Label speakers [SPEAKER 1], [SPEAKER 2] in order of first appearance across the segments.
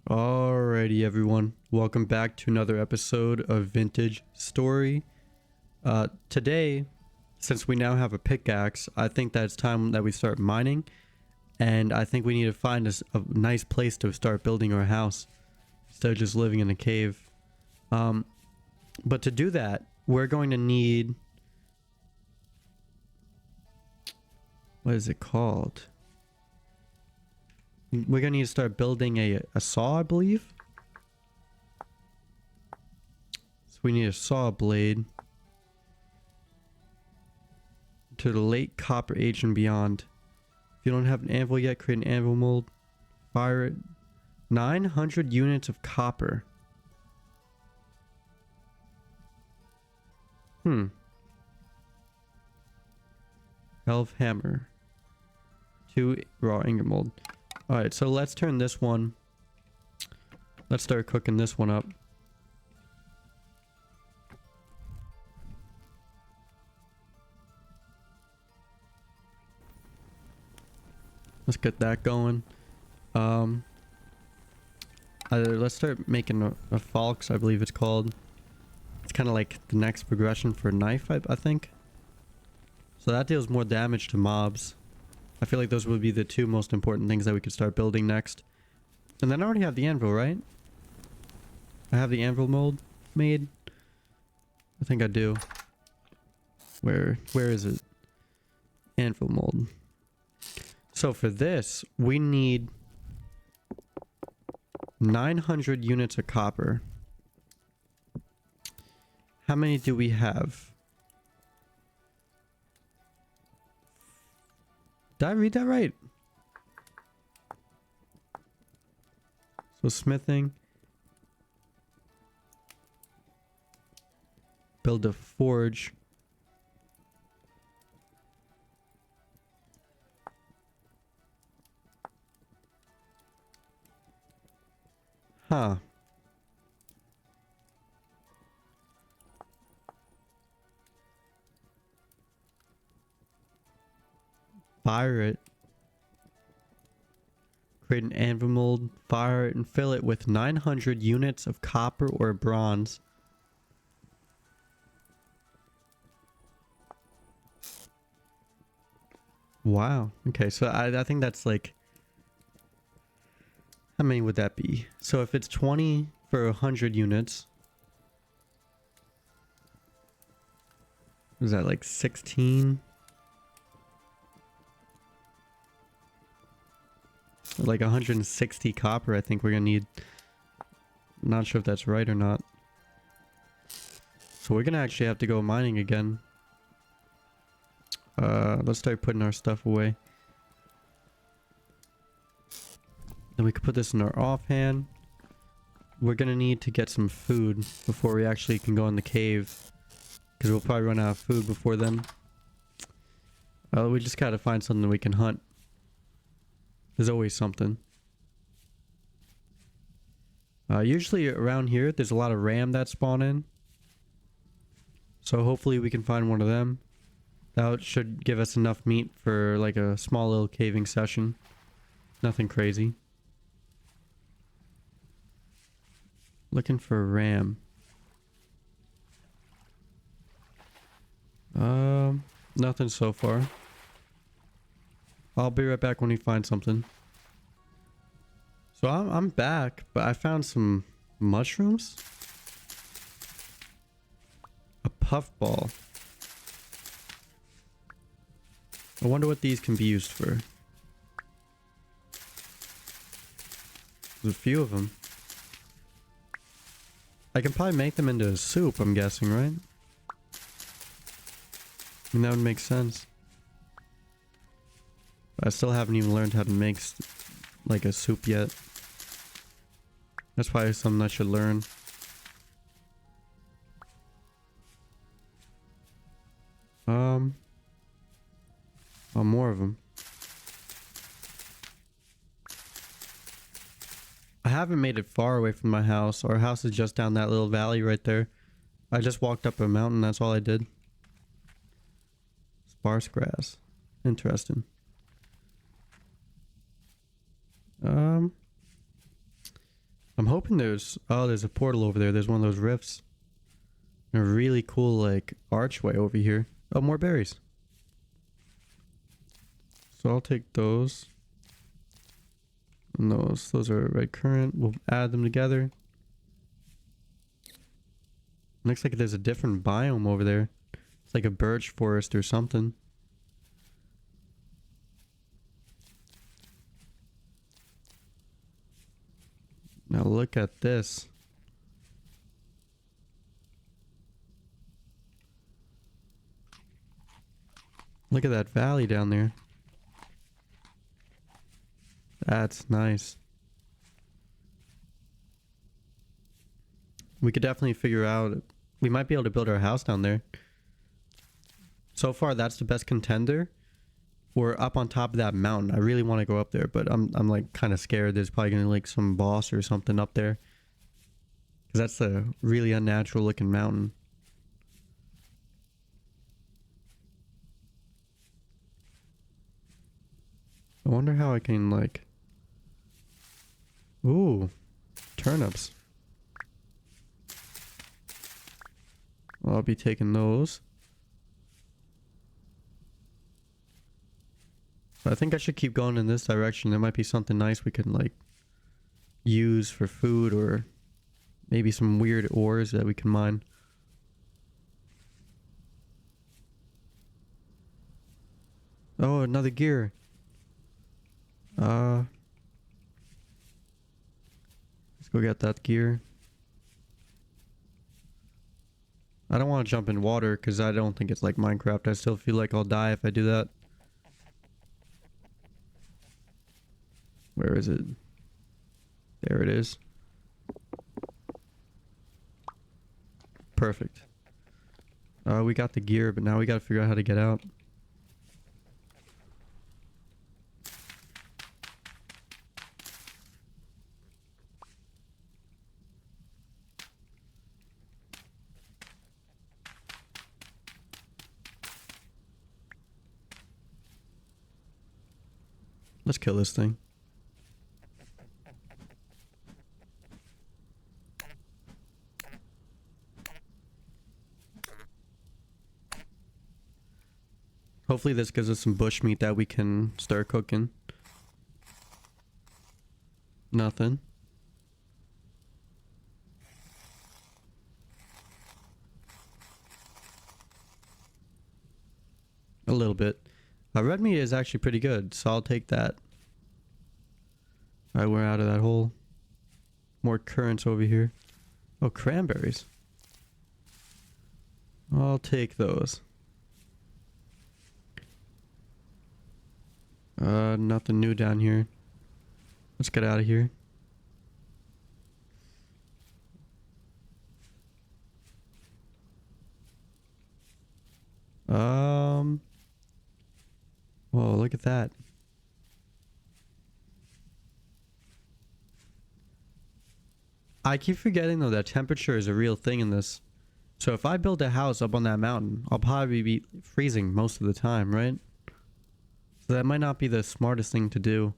[SPEAKER 1] Alrighty, everyone. Welcome back to another episode of Vintage Story. Today, since we now have a pickaxe, I think that it's time that we start mining. And I think we need to find a nice place to start building our house instead of just living in a cave. But to do that, we're going to need... What is it called? We're gonna need to start building a saw, I believe. So we need a saw blade. To the late Copper Age and beyond. If you don't have an anvil yet, create an anvil mold. Fire it. 900 units of copper. Elf hammer. 2 raw ingot mold. Alright, so let's turn this one. Let's start cooking this one up. Let's get that going. Let's start making a falx, I believe it's called. It's kind of like the next progression for a knife, I think. So that deals more damage to mobs. I feel like those would be the two most important things that we could start building next. And then I already have the anvil, right? I have the anvil mold made. I think I do. Where is it? Anvil mold. So for this, we need 900 units of copper. How many do we have? Did I read that right? So smithing. Build a forge. Huh. Fire it. Create an anvil mold, fire it, and fill it with 900 units of copper or bronze. Wow. Okay, so I think that's like... How many would that be? So if it's 20 for 100 units... Is that like 16? Like 160 copper, I think we're gonna need. Not sure if that's right or not. So we're gonna actually have to go mining again. Let's start putting our stuff away. Then we can put this in our offhand. We're gonna need to get some food before we actually can go in the cave. Because we'll probably run out of food before then. We just gotta find something we can hunt. There's always something. Usually around here, there's a lot of ram that spawn in. So hopefully we can find one of them. That should give us enough meat for like a small little caving session. Nothing crazy. Looking for a ram. Nothing so far. I'll be right back when we find something. So I'm back, but I found some mushrooms. A puffball. I wonder what these can be used for. There's a few of them. I can probably make them into a soup, I'm guessing, right? I mean, that would make sense. I still haven't even learned how to make like a soup yet. That's probably something I should learn. Oh, more of them. I haven't made it far away from my house. Our house is just down that little valley right there. I just walked up a mountain, that's all I did. Sparse grass. Interesting. hoping there's a portal over there. There's one of those rifts. A really cool like archway over here. Oh, more berries. So I'll take those. And those are red currant. We'll add them together. Looks like there's a different biome over there. It's like a birch forest or something. Now look at this. Look at that valley down there. That's nice. We could definitely figure out... We might be able to build our house down there. So far, that's the best contender. We're up on top of that mountain. I really want to go up there, but I'm like kind of scared. There's probably gonna be like some boss or something up there. Cause that's a really unnatural looking mountain. I wonder how I can like... Ooh, turnips. Well, I'll be taking those. I think I should keep going in this direction. There might be something nice we can like use for food, or maybe some weird ores that we can mine. Oh, another gear. Let's go get that gear. I don't want to jump in water because I don't think it's like Minecraft. I still feel like I'll die if I do that. Where is it? There it is. Perfect. We got the gear, but now we gotta figure out how to get out. Let's kill this thing. Hopefully this gives us some bush meat that we can start cooking. Nothing. A little bit. Red meat is actually pretty good, so I'll take that. Alright, we're out of that hole. More currants over here. Oh, cranberries. I'll take those. Nothing new down here. Let's get out of here. Whoa, look at that. I keep forgetting though that temperature is a real thing in this. So if I build a house up on that mountain, I'll probably be freezing most of the time, right? So that might not be the smartest thing to do.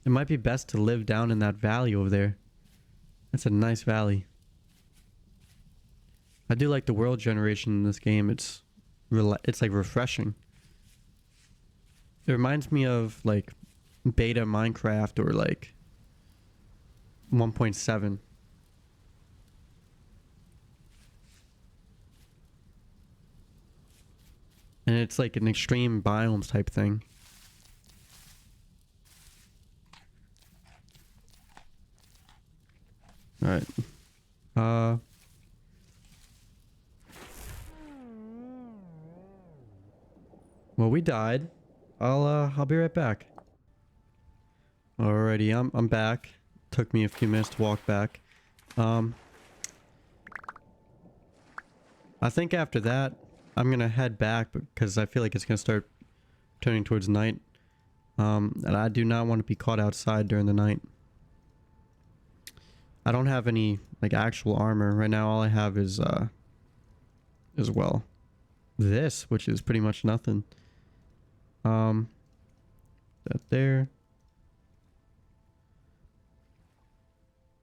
[SPEAKER 1] It might be best to live down in that valley over there. That's a nice valley. I do like the world generation in this game. It's like refreshing. It reminds me of like beta Minecraft or like 1.7. And it's like an extreme biomes type thing. Alright. Well, we died. I'll be right back. Alrighty, I'm back. Took me a few minutes to walk back. I think after that, I'm gonna head back because I feel like it's gonna start turning towards night. And I do not want to be caught outside during the night. I don't have any like actual armor right now. All I have is well this, which is pretty much nothing. That there.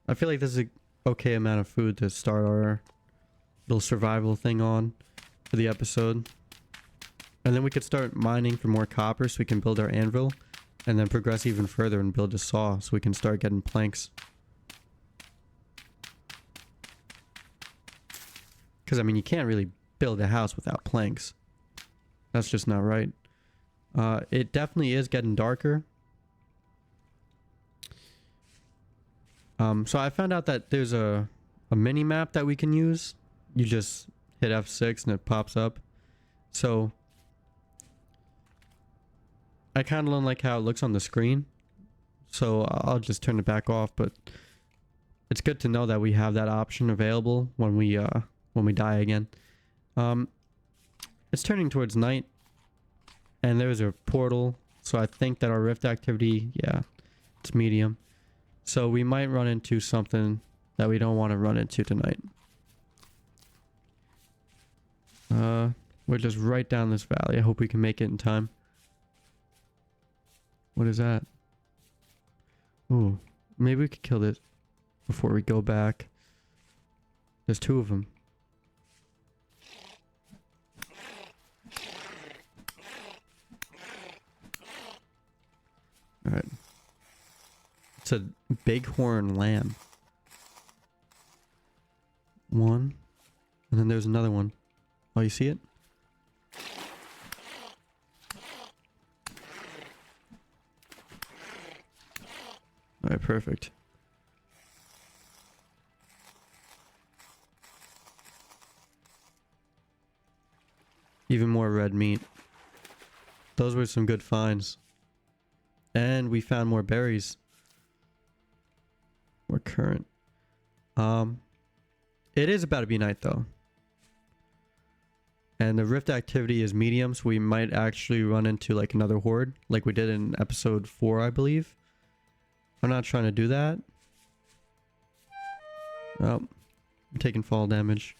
[SPEAKER 1] I feel like this is a okay amount of food to start our little survival thing on for the episode. And then we could start mining for more copper so we can build our anvil. And then progress even further and build a saw so we can start getting planks. Because, I mean, you can't really build a house without planks. That's just not right. It definitely is getting darker. So I found out that there's a mini map that we can use. You just hit F6 and it pops up. So I kind of don't like how it looks on the screen. So I'll just turn it back off, but it's good to know that we have that option available when we die again. It's turning towards night and there's a portal, so I think that our rift activity, yeah, it's medium. So we might run into something that we don't want to run into tonight. We're just right down this valley. I hope we can make it in time. What is that? Ooh, maybe we could kill this before we go back. There's 2 of them. Alright. It's a bighorn lamb. 1. And then there's another one. Oh, you see it? Alright, perfect. Even more red meat. Those were some good finds. And we found more berries. More current. It is about to be night though. And the rift activity is medium, so we might actually run into like another horde, like we did in episode 4, I believe. I'm not trying to do that. Oh, I'm taking fall damage.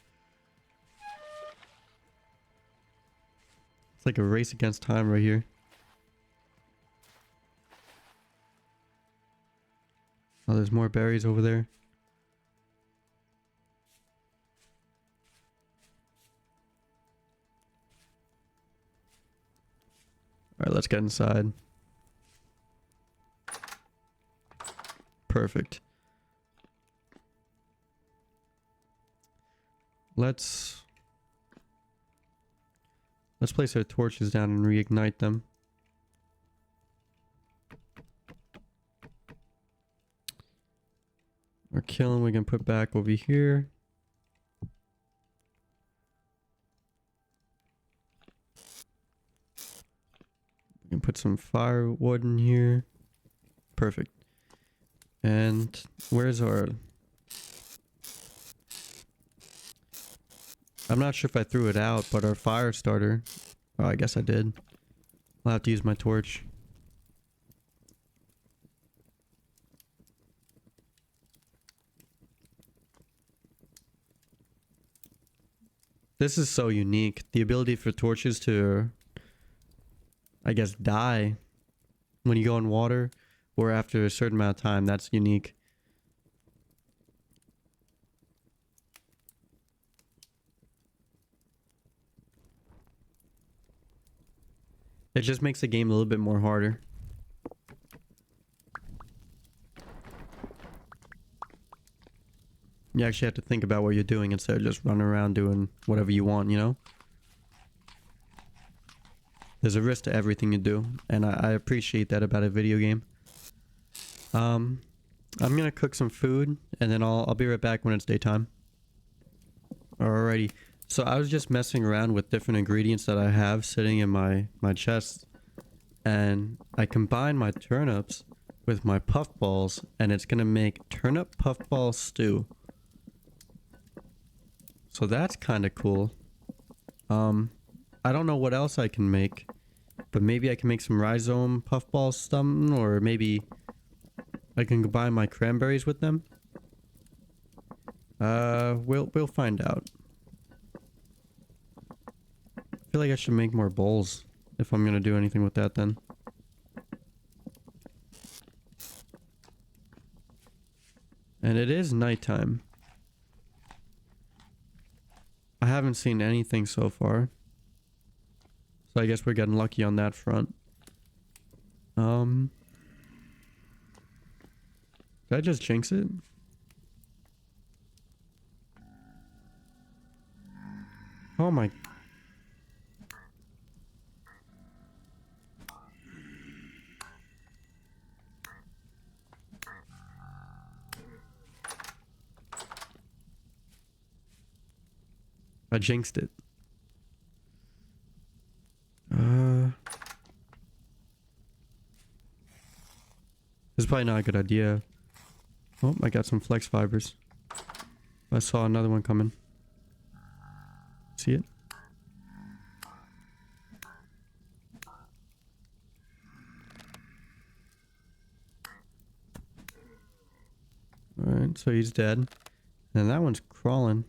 [SPEAKER 1] It's like a race against time right here. Oh, there's more berries over there. Alright, let's get inside. Perfect. Let's place our torches down and reignite them. Our kiln we can put back over here. We can put some firewood in here. Perfect. And where's our... I'm not sure if I threw it out, but our fire starter... Oh, I guess I did. I'll have to use my torch. This is so unique. The ability for torches to, I guess, die when you go in water or after a certain amount of time. That's unique. It just makes the game a little bit more harder. You actually have to think about what you're doing instead of just running around doing whatever you want, you know? There's a risk to everything you do, and I appreciate that about a video game. I'm gonna cook some food, and then I'll be right back when it's daytime. Alrighty. So I was just messing around with different ingredients that I have sitting in my chest, and I combined my turnips with my puffballs, and it's gonna make turnip puffball stew. So that's kind of cool. I don't know what else I can make, but maybe I can make some rhizome puffballs something, or maybe I can combine my cranberries with them. We'll find out. I feel like I should make more bowls if I'm gonna do anything with that then. And it is nighttime. I haven't seen anything so far. So I guess we're getting lucky on that front. Did I just jinx it? Oh my. I jinxed it. This is probably not a good idea. Oh, I got some flex fibers. I saw another one coming. See it? Alright, so he's dead. And that one's crawling.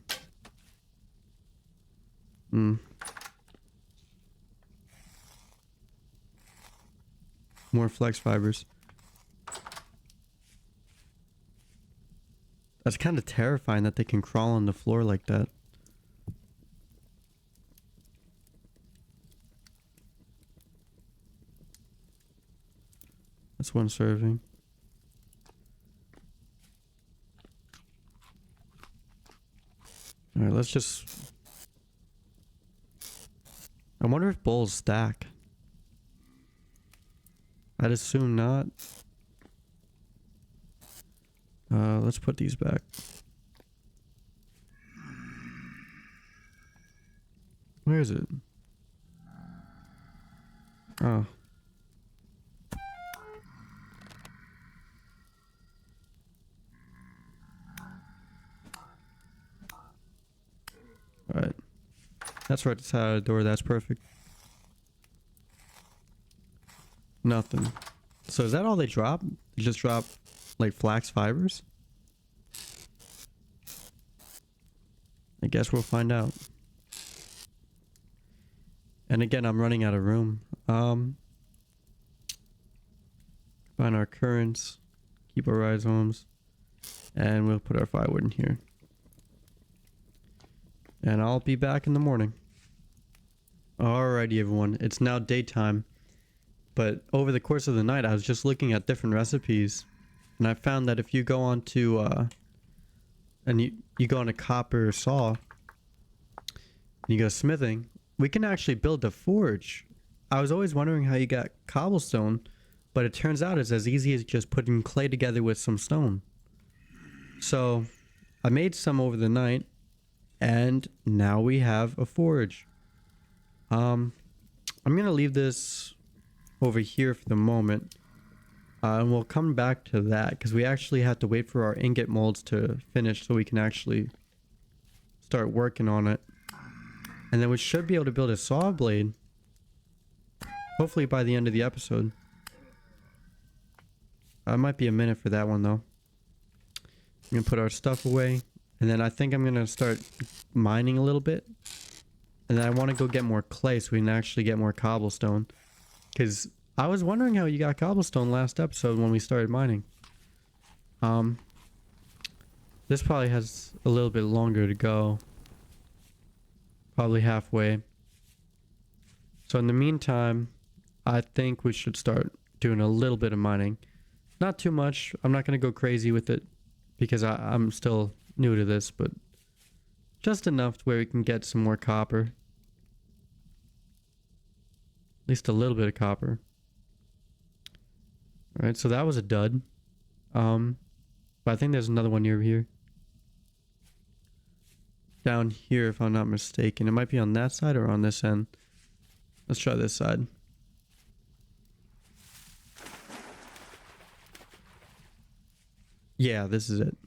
[SPEAKER 1] More flex fibers. That's kind of terrifying that they can crawl on the floor like that. That's one serving. Alright, let's just... I wonder if bulls stack. I'd assume not. Let's put these back. Where is it? Oh. Alright. That's right side of the door, that's perfect. Nothing. So is that all they drop? They just drop like flax fibers? I guess we'll find out. And again, I'm running out of room. Find our currents, keep our rhizomes, and we'll put our firewood in here. And I'll be back in the morning. Alrighty everyone, it's now daytime. But over the course of the night, I was just looking at different recipes. And I found that if you go on to, and you go on a copper saw, and you go smithing, we can actually build a forge. I was always wondering how you got cobblestone, but it turns out it's as easy as just putting clay together with some stone. So, I made some over the night, and now we have a forge. I'm gonna leave this over here for the moment. And we'll come back to that because we actually have to wait for our ingot molds to finish so we can actually start working on it. And then we should be able to build a saw blade. Hopefully by the end of the episode. It might be a minute for that one though. I'm gonna put our stuff away. And then I think I'm gonna start mining a little bit. And then I want to go get more clay so we can actually get more cobblestone. Because I was wondering how you got cobblestone last episode when we started mining. This probably has a little bit longer to go. Probably halfway. So in the meantime, I think we should start doing a little bit of mining. Not too much. I'm not going to go crazy with it because I'm still new to this, but just enough where we can get some more copper. At least a little bit of copper. Alright, so that was a dud. But I think there's another one near here. Down here, if I'm not mistaken. It might be on that side or on this end. Let's try this side. Yeah, this is it.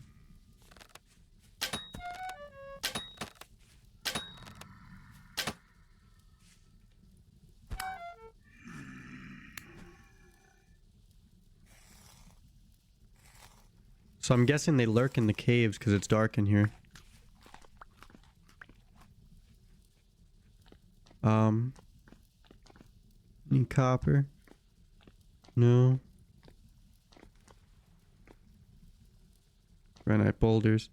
[SPEAKER 1] So I'm guessing they lurk in the caves because it's dark in here. Need copper? No. Granite boulders.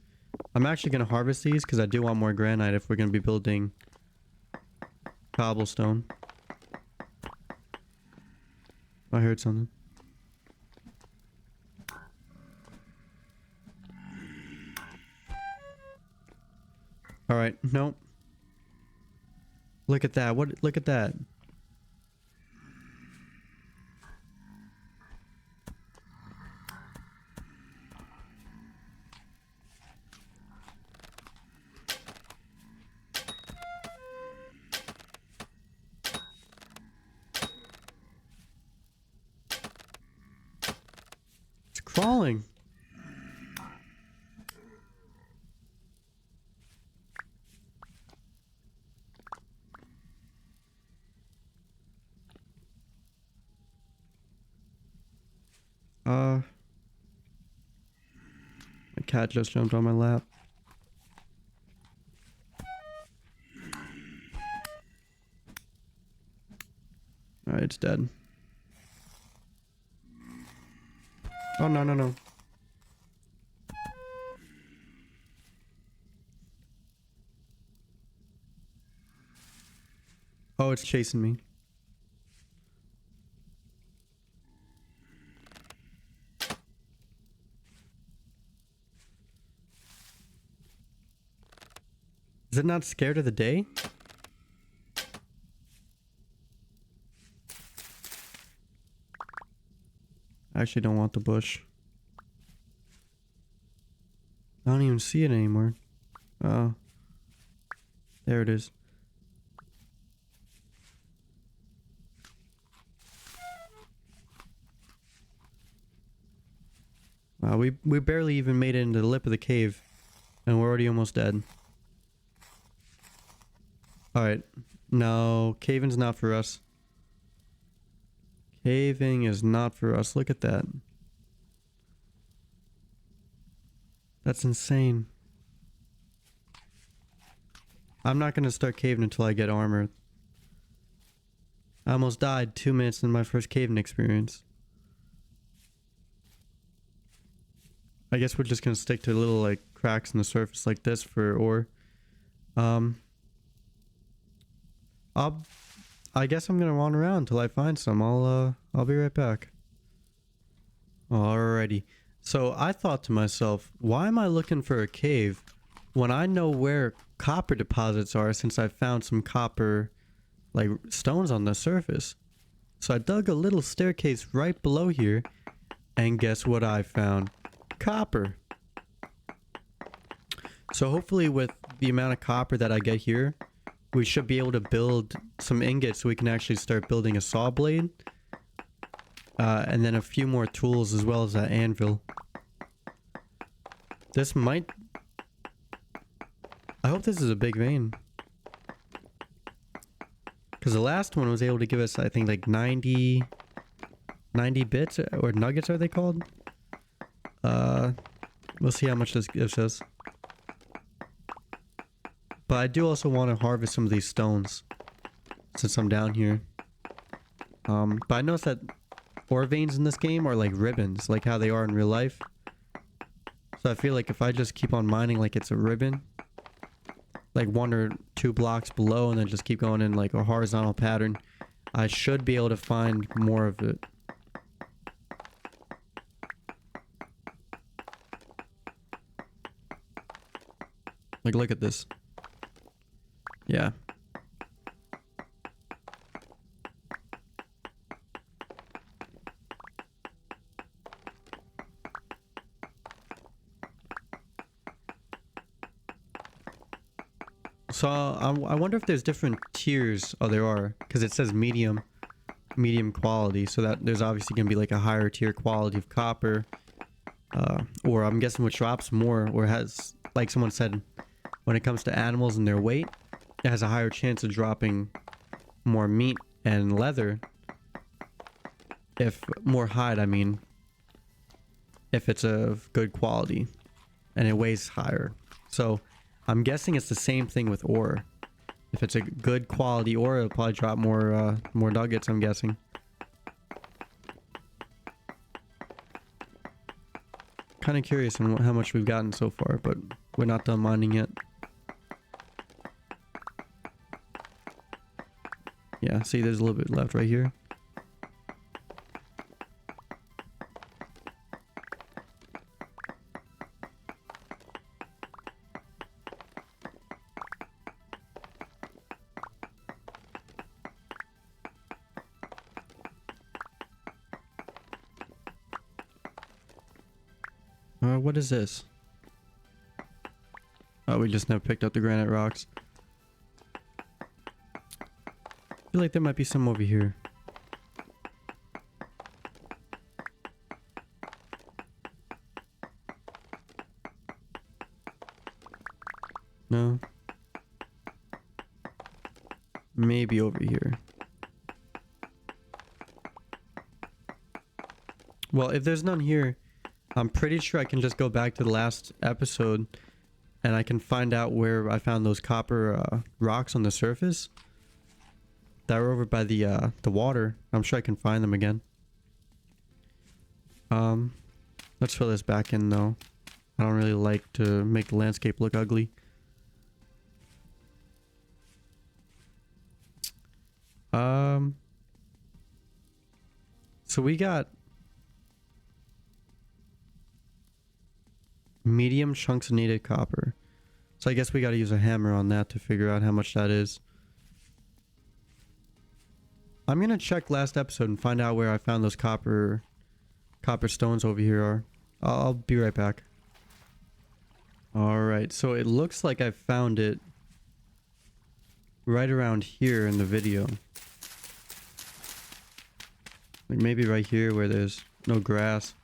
[SPEAKER 1] I'm actually going to harvest these because I do want more granite if we're going to be building cobblestone. I heard something. Alright, nope. Look at that. What? Look at that. It's crawling. My cat just jumped on my lap. Alright, it's dead. Oh, no, no, no. Oh, it's chasing me. Is it not scared of the day? I actually don't want the bush. I don't even see it anymore. Oh. There it is. Wow, we barely even made it into the lip of the cave. And we're already almost dead. Alright. No, caving's not for us. Caving is not for us. Look at that. That's insane. I'm not gonna start caving until I get armor. I almost died 2 minutes in my first caving experience. I guess we're just gonna stick to little like cracks in the surface like this for ore. I guess I'm gonna wander around until I find some. I'll be right back. Alrighty. So I thought to myself, why am I looking for a cave when I know where copper deposits are since I found some copper like stones on the surface? So I dug a little staircase right below here and guess what I found? Copper. So hopefully with the amount of copper that I get here, we should be able to build some ingots so we can actually start building a saw blade. And then a few more tools as well as an anvil. This might... I hope this is a big vein. Because the last one was able to give us, I think, like 90 bits, or nuggets are they called? We'll see how much this gives us. But I do also want to harvest some of these stones since I'm down here. But I noticed that ore veins in this game are like ribbons, like how they are in real life. So I feel like if I just keep on mining like it's a ribbon, like 1 or 2 blocks below, and then just keep going in like a horizontal pattern, I should be able to find more of it. Like, look at this. Yeah. So I wonder if there's different tiers. Oh, there are, because it says medium quality. So that there's obviously gonna be like a higher tier quality of copper, or I'm guessing which drops more, or has, like someone said, when it comes to animals and their weight, it has a higher chance of dropping more meat and leather. If more hide, I mean, if it's of good quality and it weighs higher. So I'm guessing it's the same thing with ore. If it's a good quality ore, it'll probably drop more nuggets, I'm guessing. kind of curious on how much we've gotten so far, but we're not done mining yet. Yeah, see, there's a little bit left right here. What is this? Oh, we just never picked up the granite rocks. I feel like there might be some over here. No. Maybe over here. Well, if there's none here, I'm pretty sure I can just go back to the last episode and I can find out where I found those copper rocks on the surface that were over by the water. I'm sure I can find them again. Let's fill this back in though. I don't really like to make the landscape look ugly. So we got medium chunks of needed copper. So I guess we got to use a hammer on that to figure out how much that is. I'm going to check last episode and find out where I found those copper stones over here are. I'll be right back. Alright, so it looks like I found it right around here in the video. Like maybe right here where there's no grass.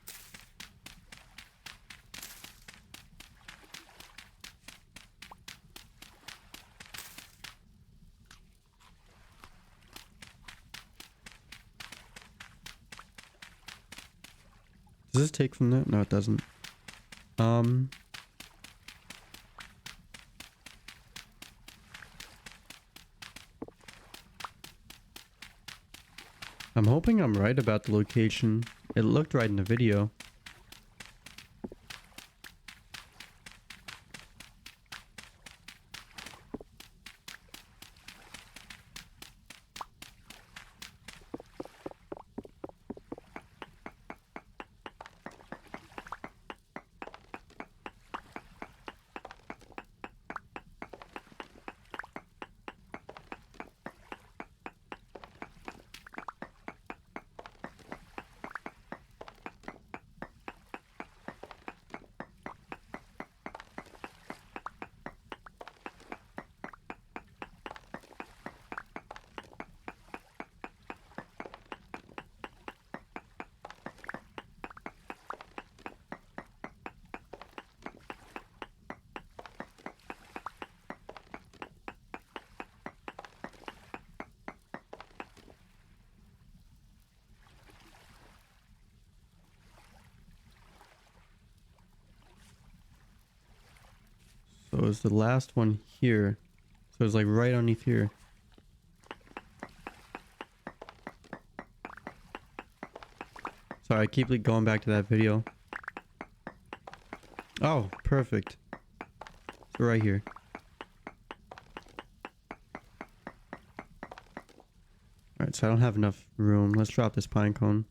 [SPEAKER 1] Does this take from that? No, it doesn't. I'm hoping I'm right about the location. It looked right in the video. So it's the last one here. So it's like right underneath here. Sorry, I keep going back to that video. Oh, perfect. So right here. Alright, so I don't have enough room. Let's drop this pine cone.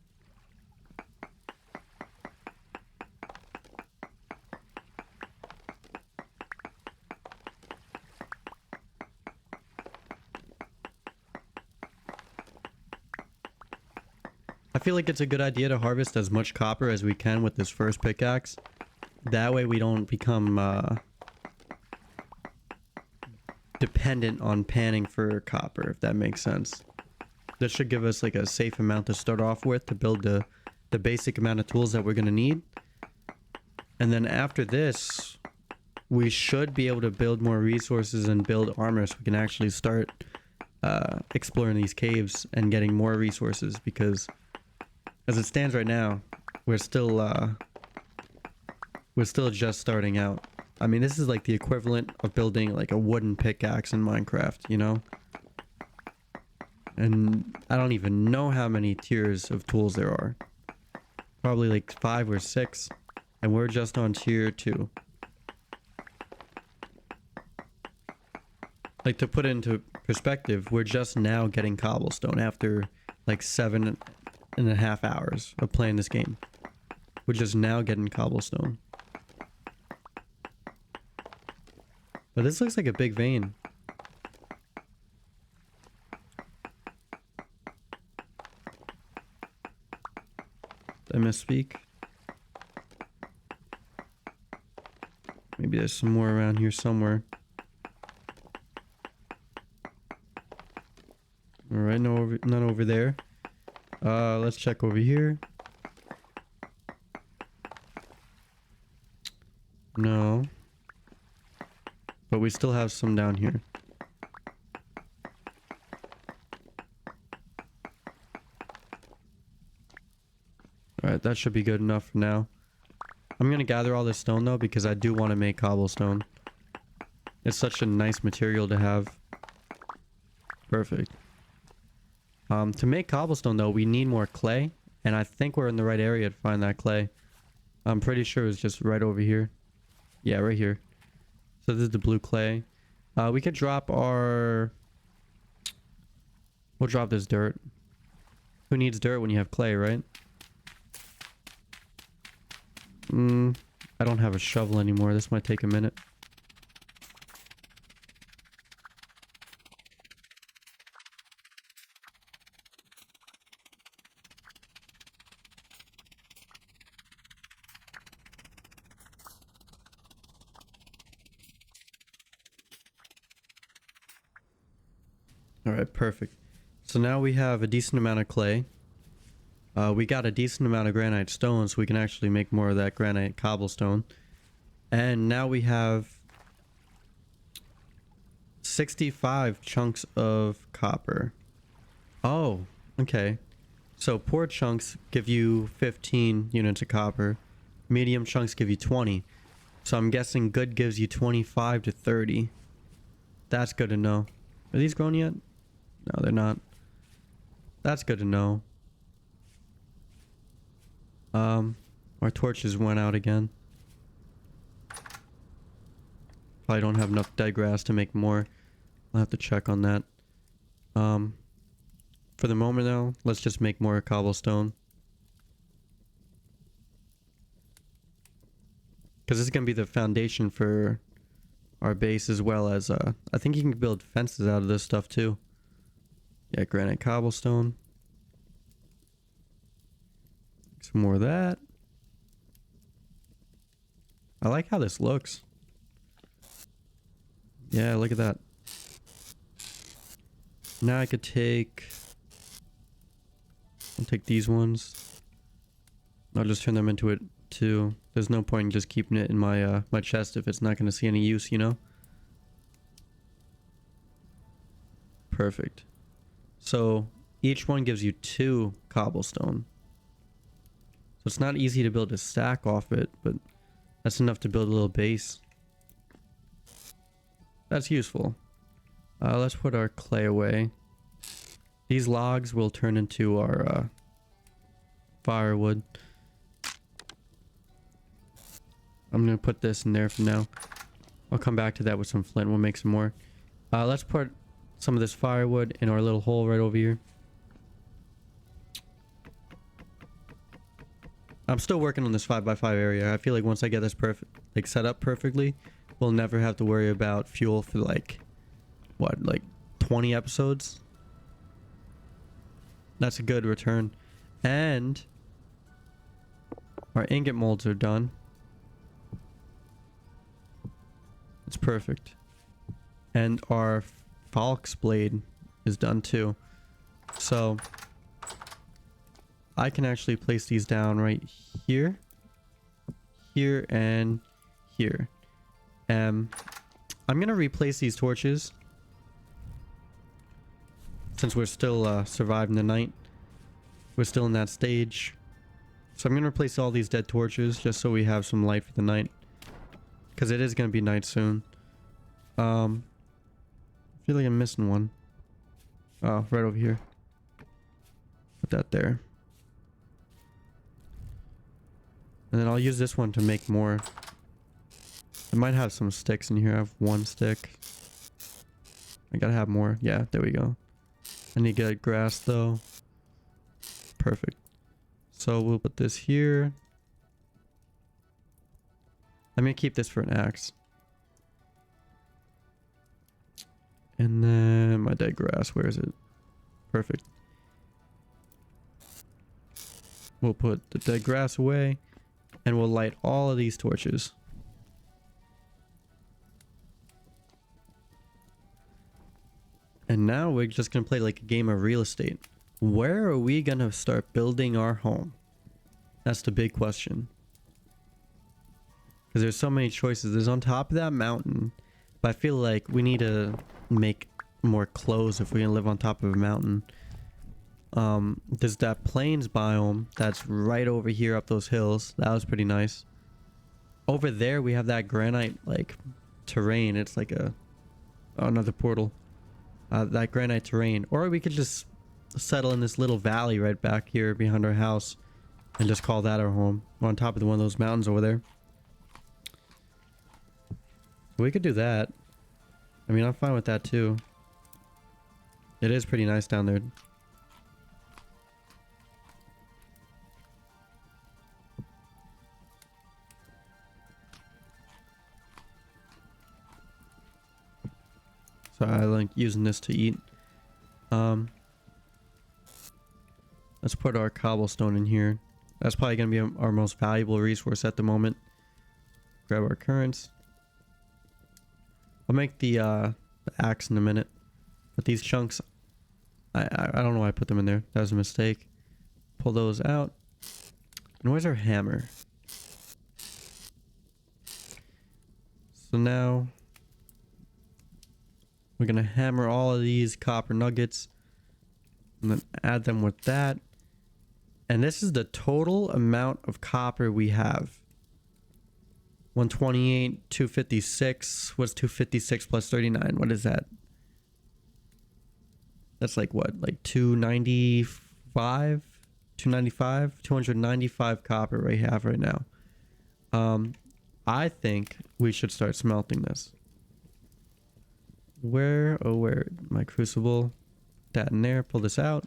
[SPEAKER 1] I feel like it's a good idea to harvest as much copper as we can with this first pickaxe. That way we don't become dependent on panning for copper, if that makes sense. This should give us like a safe amount to start off with to build the basic amount of tools that we're going to need. And then after this, we should be able to build more resources and build armor so we can actually start exploring these caves and getting more resources, because as it stands right now, we're still just starting out. I mean, this is like the equivalent of building like a wooden pickaxe in Minecraft, you know? And I don't even know how many tiers of tools there are. Probably like 5 or 6. And we're just on tier 2. Like, to put it into perspective, we're just now getting cobblestone after like 7.5 hours of playing this game. We're just now getting cobblestone. But this looks like a big vein. Did I misspeak? Maybe there's some more around here somewhere. Alright, no, none over there. Let's check over here. No. But we still have some down here. Alright, that should be good enough for now. I'm gonna gather all this stone though because I do want to make cobblestone. It's such a nice material to have. Perfect. To make cobblestone though, we need more clay. And I think we're in the right area to find that clay. I'm pretty sure it's just right over here. Yeah, right here. So this is the blue clay. We could drop our... We'll drop this dirt. Who needs dirt when you have clay, right? I don't have a shovel anymore. This might take a minute. Alright, perfect. So now we have a decent amount of clay. We got a decent amount of granite stone, so we can actually make more of that granite cobblestone. And now we have 65 chunks of copper. Oh, okay. So poor chunks give you 15 units of copper. Medium chunks give you 20. So I'm guessing good gives you 25 to 30. That's good to know. Are these grown yet? No, they're not. That's good to know. Our torches went out again. Probably don't have enough dead grass to make more. I'll have to check on that. For the moment though, let's just make more cobblestone. Because this is going to be the foundation for our base as well as, I think you can build fences out of this stuff too. Yeah, granite cobblestone. Some more of that. I like how this looks. Yeah, look at that. Now I could take... I'll take these ones. I'll just turn them into it too. There's no point in just keeping it in my my chest if it's not going to see any use, you know? Perfect. So each one gives you 2 cobblestone. So it's not easy to build a stack off it, but that's enough to build a little base. That's useful. Let's put our clay away. These logs will turn into our firewood. I'm going to put this in there for now. I'll come back to that with some flint. We'll make some more. Let's put some of this firewood in our little hole right over here. I'm still working on this 5x5 area. I feel like once I get this perfect, like set up perfectly, we'll never have to worry about fuel for like, what, like 20 episodes? That's a good return. And our ingot molds are done. It's perfect. And our Falx blade is done too. So I can actually place these down right here, here, and here. I'm gonna replace these torches since we're still surviving the night. We're still in that stage. So I'm gonna replace all these dead torches just so we have some light for the night. Because it is gonna be night soon. I feel like I'm missing one. Oh, right over here. Put that there. And then I'll use this one to make more. I might have some sticks in here. I have one stick. I gotta have more. Yeah, there we go. I need to get grass though. Perfect. So we'll put this here. I'm gonna keep this for an axe. And then my dead grass, where is it? Perfect. We'll put the dead grass away and we'll light all of these torches. And now we're just gonna play like a game of real estate. Where are we gonna start building our home? That's the big question. Because there's so many choices. There's on top of that mountain. But I feel like we need to make more clothes if we're gonna live on top of a mountain. There's that plains biome that's right over here up those hills. That was pretty nice. Over there we have that granite like terrain. It's like another portal. That granite terrain. Or we could just settle in this little valley right back here behind our house and just call that our home. We're on top of one of those mountains over there. We could do that. I mean, I'm fine with that too. It is pretty nice down there. So I like using this to eat. Let's put our cobblestone in here. That's probably gonna be our most valuable resource at the moment. Grab our currants. I'll make the axe in a minute. But these chunks, I don't know why I put them in there. That was a mistake. Pull those out. And where's our hammer? So now we're gonna hammer all of these copper nuggets and then add them with that. And this is the total amount of copper we have. 128, 256. What's 256 plus 39? What is that? That's like what? Like 295? 295? 295 copper we have right now. I think we should start smelting this. Where? Oh, where? My crucible. That in there. Pull this out.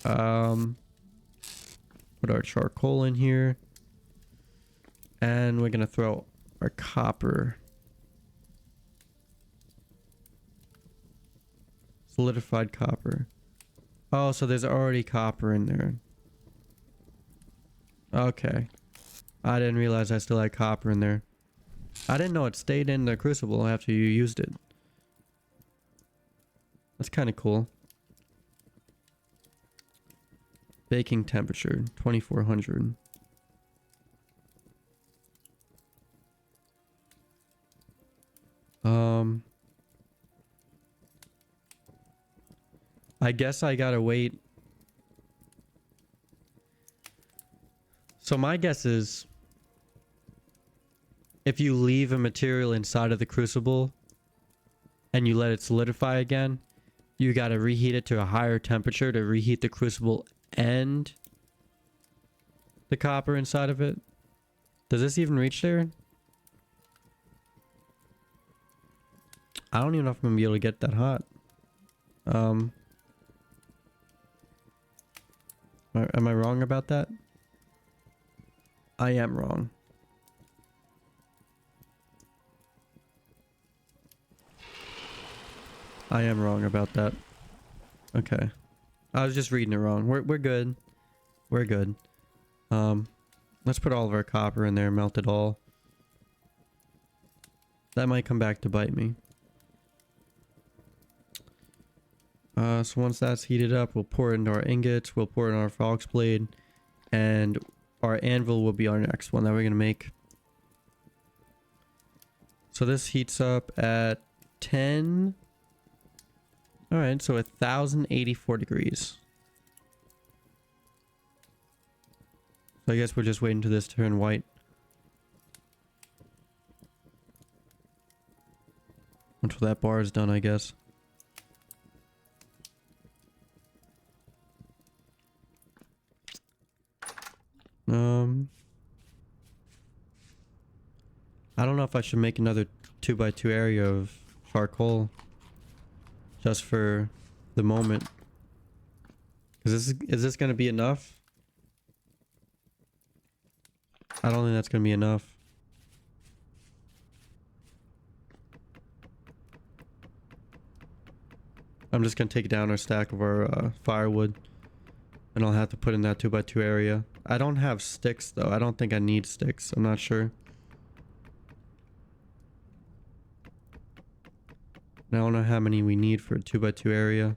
[SPEAKER 1] Put our charcoal in here. And we're gonna throw our copper. Solidified copper. Oh, so there's already copper in there. Okay. I didn't realize I still had copper in there. I didn't know it stayed in the crucible after you used it. That's kind of cool. Baking temperature, 2400. I guess I gotta wait. So my guess is if you leave a material inside of the crucible and you let it solidify again, you gotta reheat it to a higher temperature to reheat the crucible and the copper inside of it. Does this even reach there? I don't even know if I'm gonna be able to get that hot. Am I wrong about that? I am wrong. I am wrong about that. Okay. I was just reading it wrong. We're good. We're good. Let's put all of our copper in there, melt it all. That might come back to bite me. So once that's heated up, we'll pour it into our ingots, we'll pour it in our fox blade, and our anvil will be our next one that we're gonna make. So this heats up at 10. Alright, so 1084 degrees. So I guess we're just waiting for this to turn white. Until that bar is done, I guess. if I should make another 2x2 area of charcoal. Just for the moment. Is this gonna be enough? I don't think that's gonna be enough. I'm just gonna take down our stack of our firewood. And I'll have to put in that 2x2 area. I don't have sticks though. I don't think I need sticks. I'm not sure. I don't know how many we need for a 2x2 area.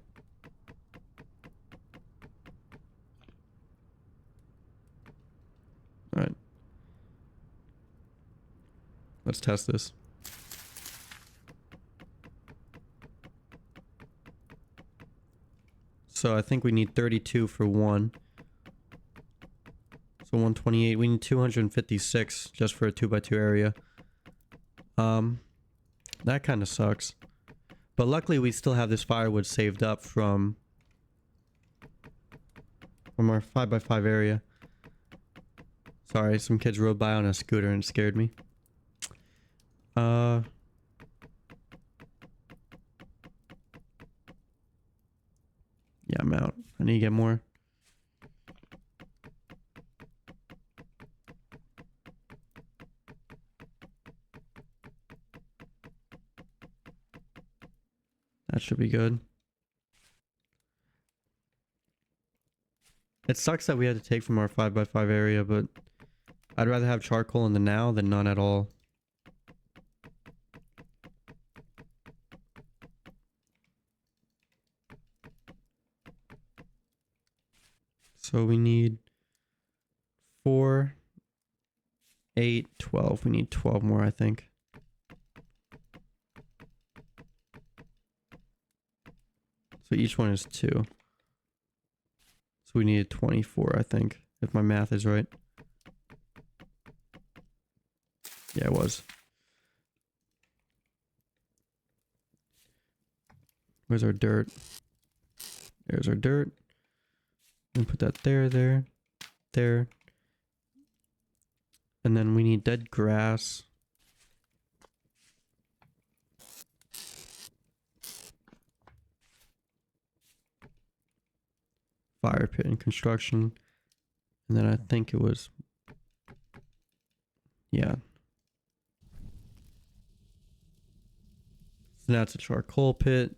[SPEAKER 1] Alright. Let's test this. So I think we need 32 for one. So 128. We need 256 just for a 2x2 area. That kind of sucks. But luckily we still have this firewood saved up from our 5x5 area. Sorry, some kids rode by on a scooter and it scared me. Yeah, I'm out. I need to get more. That should be good. It sucks that we had to take from our 5x5 area, but I'd rather have charcoal in the now than none at all. So we need 4, 8, 12. We need 12 more, I think. So each one is 2. So we needed 24, I think, if my math is right. Yeah, it was. Where's our dirt? There's our dirt. And put that there, there, there. And then we need dead grass. Fire pit and construction. And then I think it was... Yeah. So that's a charcoal pit.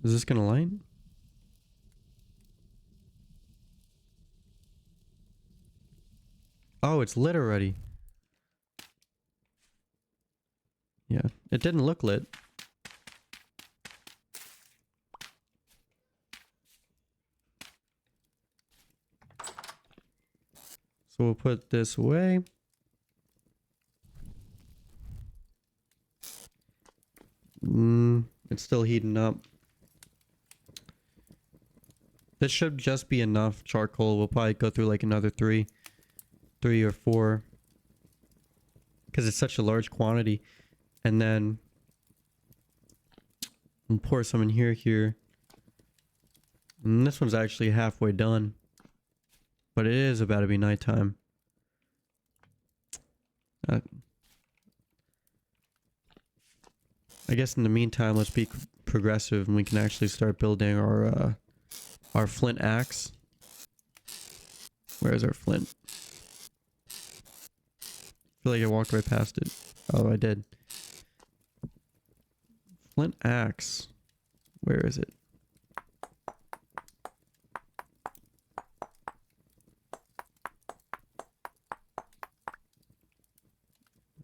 [SPEAKER 1] Is this gonna light? Oh, it's lit already. Yeah, it didn't look lit. So we'll put this away. It's still heating up. This should just be enough charcoal. We'll probably go through like another 3 or 4. Because it's such a large quantity. And then we'll pour some in here. And this one's actually halfway done. But it is about to be nighttime. I guess in the meantime, let's be progressive and we can actually start building our flint axe. Where's our flint? I feel like I walked right past it. Oh, I did. Flint axe. Where is it?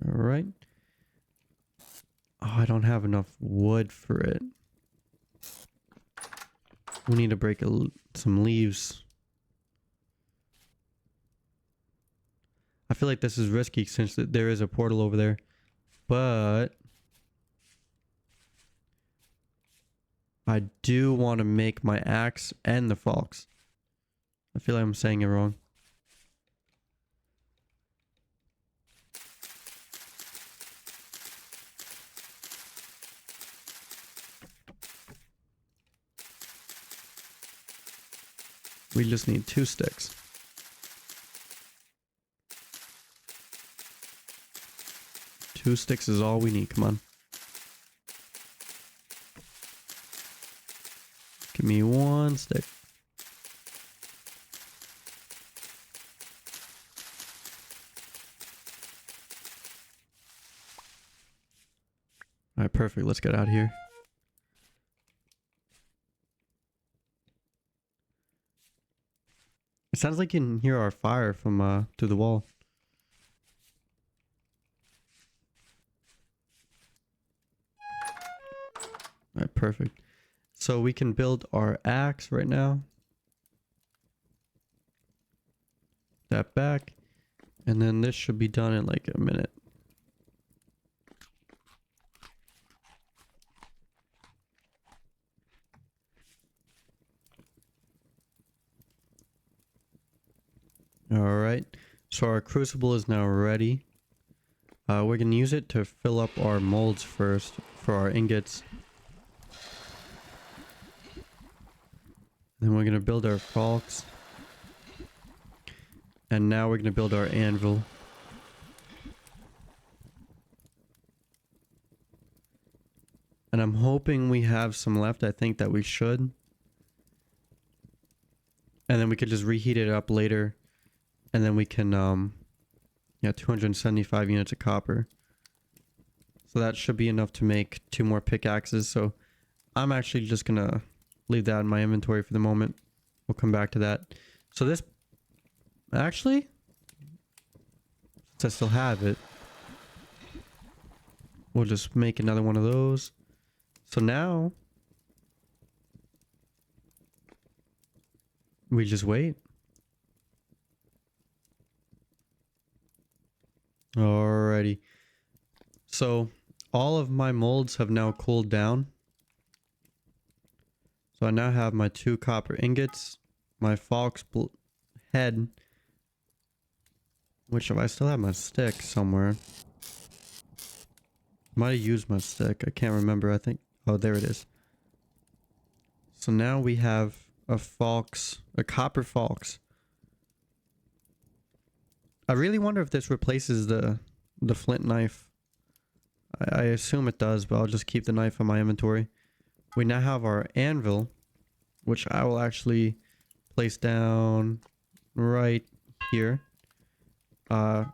[SPEAKER 1] Alright. Oh, I don't have enough wood for it. We need to break some leaves. I feel like this is risky since there is a portal over there. But I do want to make my axe and the falx. I feel like I'm saying it wrong. We just need 2 sticks. Two sticks is all we need. Come on. Give me 1 stick. Alright, perfect. Let's get out of here. It sounds like you can hear our fire from through the wall. Alright, perfect. So we can build our axe right now. That back. And then this should be done in like a minute. Alright, so our crucible is now ready. We're going to use it to fill up our molds first for our ingots. Then we're going to build our falks. And now we're going to build our anvil. And I'm hoping we have some left. I think that we should. And then we could just reheat it up later. And then we can, yeah, 275 units of copper. So that should be enough to make 2 more pickaxes. So I'm actually just going to leave that in my inventory for the moment. We'll come back to that. So this, actually, since I still have it, we'll just make another one of those. So now, we just wait. Alrighty. So all of my molds have now cooled down. So I now have my 2 copper ingots, my falx head, which I still have my stick somewhere. Might have used my stick. I can't remember. I think. Oh, there it is. So now we have a falx, a copper falx. I really wonder if this replaces the flint knife. I assume it does, but I'll just keep the knife in my inventory. We now have our anvil, which I will actually place down right here.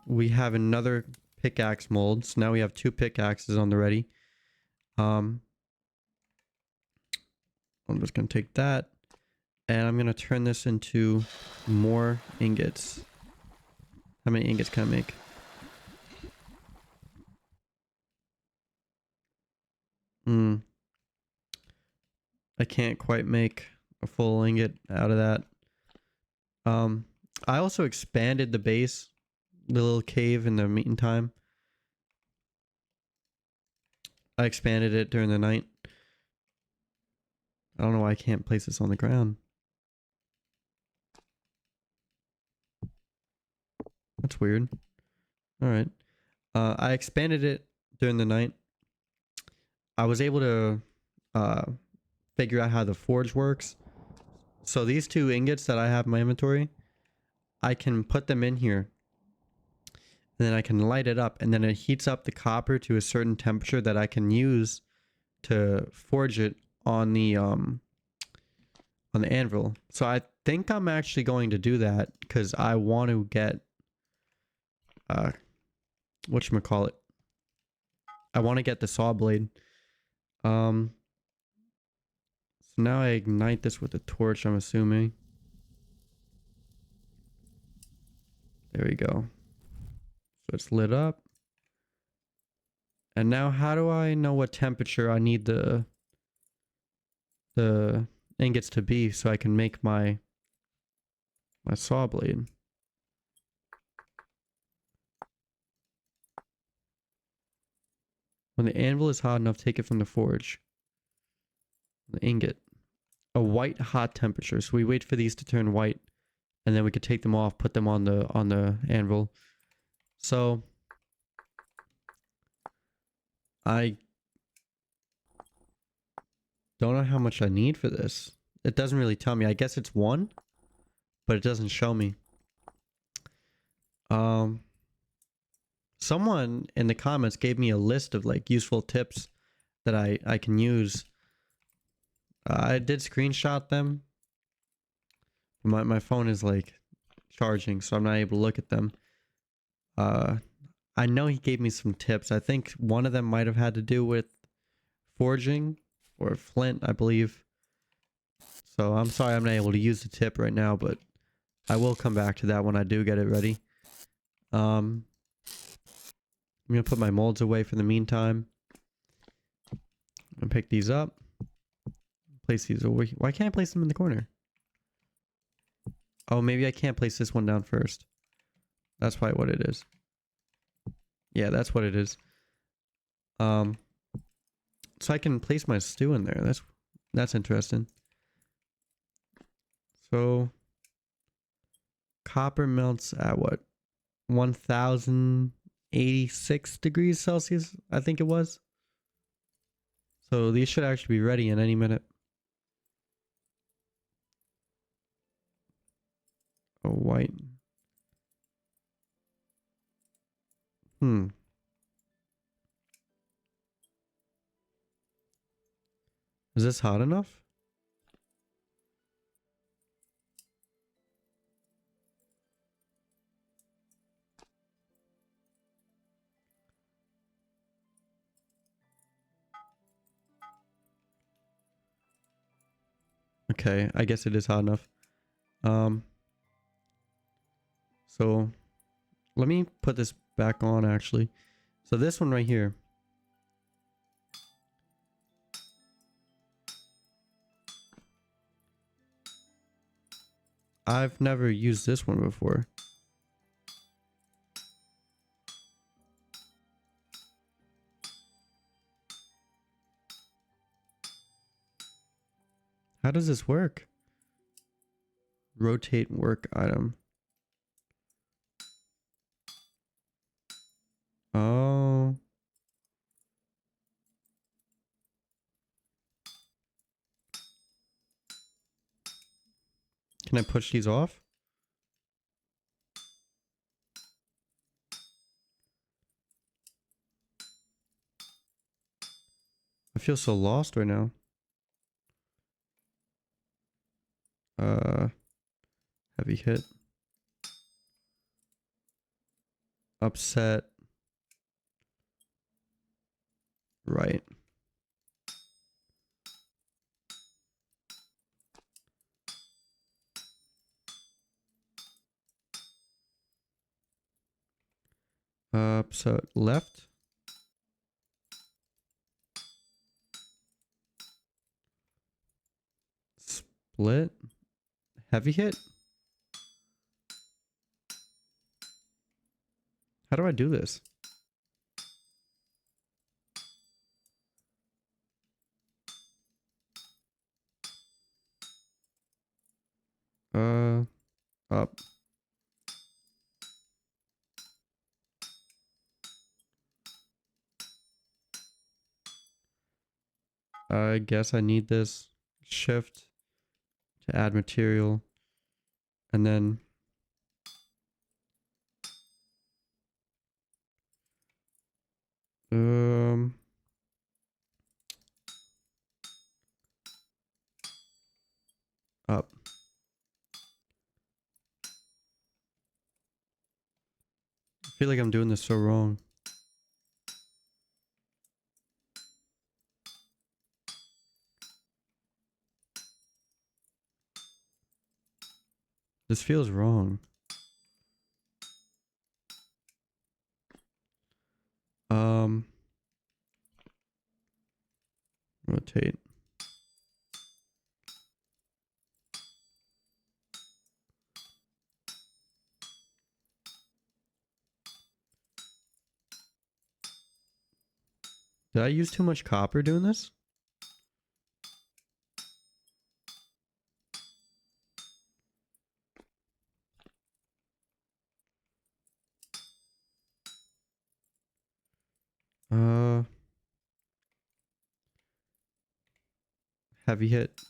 [SPEAKER 1] We have another pickaxe mold, so now we have 2 pickaxes on the ready. I'm just gonna take that, and I'm gonna turn this into more ingots. How many ingots can I make? I can't quite make a full ingot out of that. I also expanded the base, the little cave in the meantime. I expanded it during the night. I don't know why I can't place this on the ground. That's weird. Alright. I expanded it during the night. I was able to figure out how the forge works. So these 2 ingots that I have in my inventory, I can put them in here. And then I can light it up, and then it heats up the copper to a certain temperature that I can use to forge it on the anvil. So I think I'm actually going to do that because I want to get whatchamacallit. I want to get the saw blade. So now I ignite this with a torch, I'm assuming. There we go. So it's lit up. And now how do I know what temperature I need the ingots to be so I can make my saw blade? When the anvil is hot enough, take it from the forge. The ingot. A white hot temperature. So we wait for these to turn white, and then we could take them off, put them on the anvil. So I don't know how much I need for this. It doesn't really tell me. I guess it's 1. but it doesn't show me. Um, someone in the comments gave me a list of like useful tips that I can use. I did screenshot them. My phone is like charging, so I'm not able to look at them. I know he gave me some tips. I think one of them might have had to do with forging or flint, I believe. So I'm sorry I'm not able to use the tip right now, but I will come back to that when I do get it ready. I'm gonna put my molds away for the meantime. I'm gonna pick these up. Place these over here. Why can't I place them in the corner? Oh, maybe I can't place this one down first. That's probably what it is. Yeah, that's what it is. So I can place my stew in there. That's interesting. So copper melts at what? 1086 degrees Celsius, I think it was. So these should actually be ready in any minute. Oh, white. Is this hot enough? Okay, I guess it is hot enough. So let me put this back on actually. So this one right here. I've never used this one before. How does this work? Rotate work item. Oh. Can I push these off? I feel so lost right now. Heavy hit. Upset. Right. Upset left. Split. Heavy hit. How do I do this? Up. I guess I need this shift to add material. And then up. I feel like I'm doing this so wrong. This feels wrong. Rotate. Did I use too much copper doing this? Heavy hit.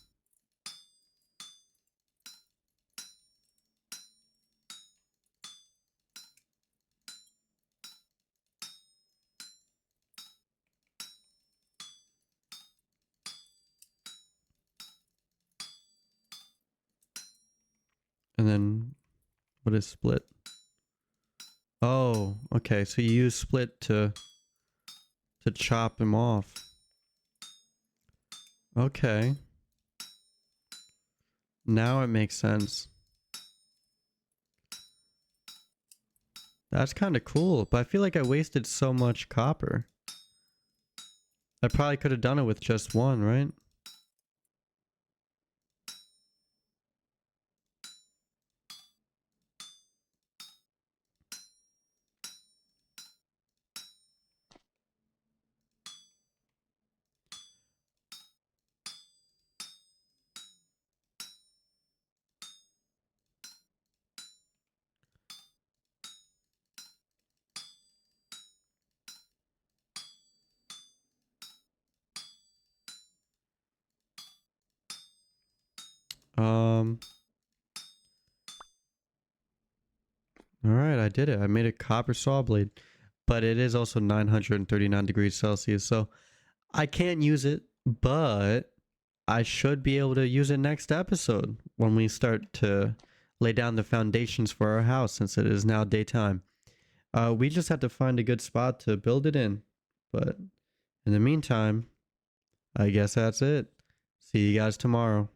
[SPEAKER 1] And then what is split? Oh, okay. So you use split to chop him off. Okay. Now it makes sense. That's kind of cool, but I feel like I wasted so much copper. I probably could have done it with just one, right? Alright, I did it. I made a copper saw blade. But it is also 939 degrees Celsius, so I can't use it, but I should be able to use it next episode when we start to lay down the foundations for our house since it is now daytime. We just have to find a good spot to build it in. But in the meantime, I guess that's it. See you guys tomorrow.